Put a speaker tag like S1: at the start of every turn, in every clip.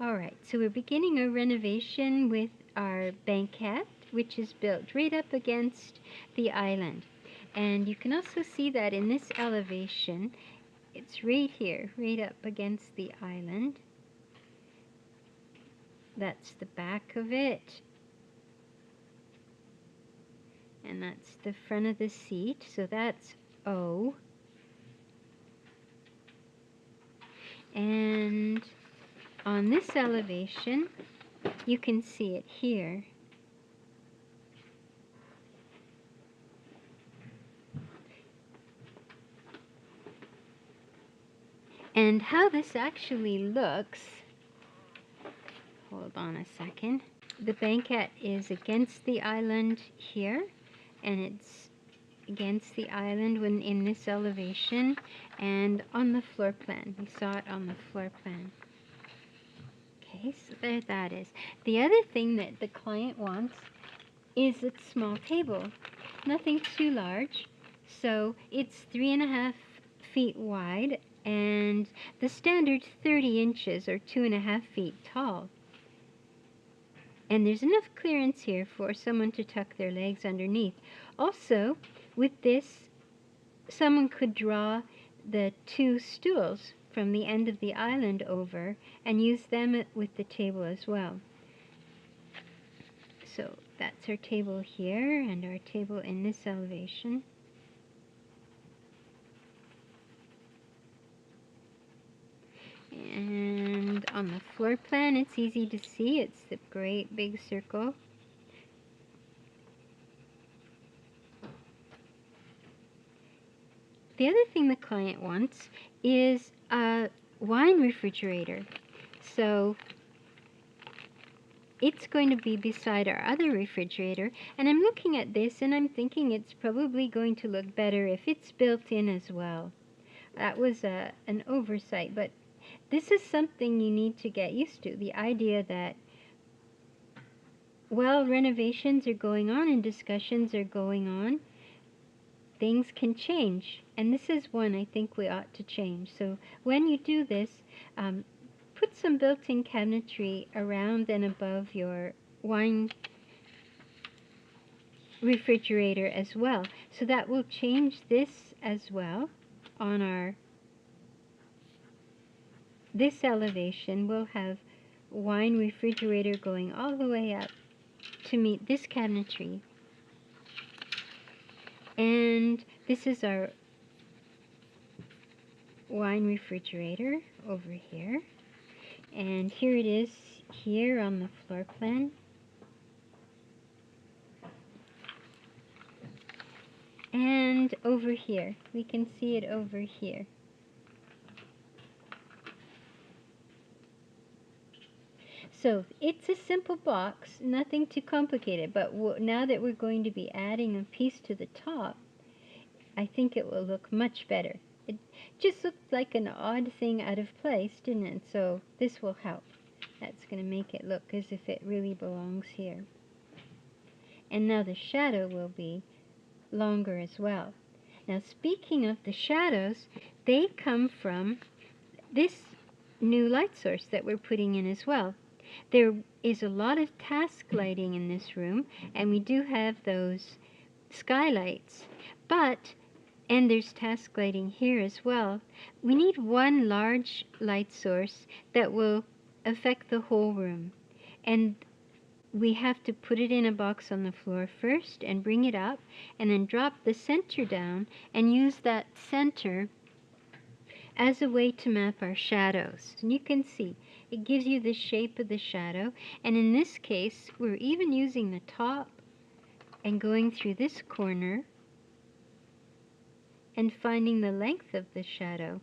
S1: Alright, so we're beginning our renovation with our banquette, which is built right up against the island. And you can also see that in this elevation, it's right here, right up against the island. That's the back of it. And that's the front of the seat, so that's O. And on this elevation, you can see it here. And how this actually looks, hold on a second. The banquette is against the island here, and it's against the island when in this elevation and on the floor plan. We saw it on the floor plan. Okay, so there that is. The other thing that the client wants is a small table. Nothing too large. So it's 3.5 feet wide, and the standard 30 inches or 2.5 feet tall. And there's enough clearance here for someone to tuck their legs underneath. Also, with this, someone could draw the 2 stools from the end of the island over and use them with the table as well. So that's our table here and our table in this elevation. And on the floor plan, it's easy to see. It's the great big circle. The other thing the client wants is a wine refrigerator. So it's going to be beside our other refrigerator, and I'm looking at this and I'm thinking it's probably going to look better if it's built in as well. That was an oversight, but this is something you need to get used to. The idea that while renovations are going on and discussions are going on, things can change. And this is one I think we ought to change. So when you do this, put some built-in cabinetry around and above your wine refrigerator as well. So that will change this as well on our this elevation. We'll have wine refrigerator going all the way up to meet this cabinetry. And this is our wine refrigerator over here. And here it is here on the floor plan. And over here, we can see it over here. So it's a simple box, nothing too complicated, but now that we're going to be adding a piece to the top, I think it will look much better. It just looked like an odd thing out of place, didn't it? So this will help. That's going to make it look as if it really belongs here. And now the shadow will be longer as well. Now speaking of the shadows, they come from this new light source that we're putting in as well. There is a lot of task lighting in this room, and we do have those skylights, and there's task lighting here as well. We need one large light source that will affect the whole room, and we have to put it in a box on the floor first and bring it up and then drop the center down and use that center as a way to map our shadows. And you can see it gives you the shape of the shadow, and in this case we're even using the top and going through this corner and finding the length of the shadow.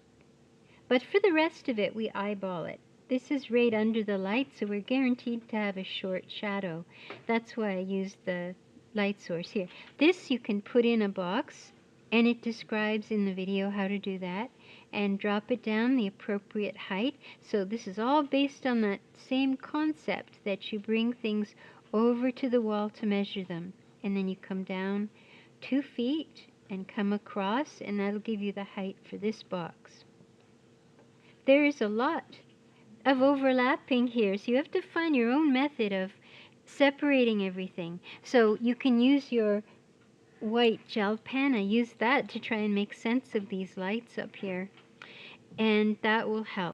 S1: But for the rest of it, we eyeball it. This is right under the light, so we're guaranteed to have a short shadow. That's why I used the light source here. This you can put in a box, and it describes in the video how to do that, and drop it down the appropriate height. So this is all based on that same concept that you bring things over to the wall to measure them, and then you come down 2 feet and come across, and that'll give you the height for this box. There is a lot of overlapping here. So you have to find your own method of separating everything. So you can use your white gel pen. I use that to try and make sense of these lights up here. And that will help.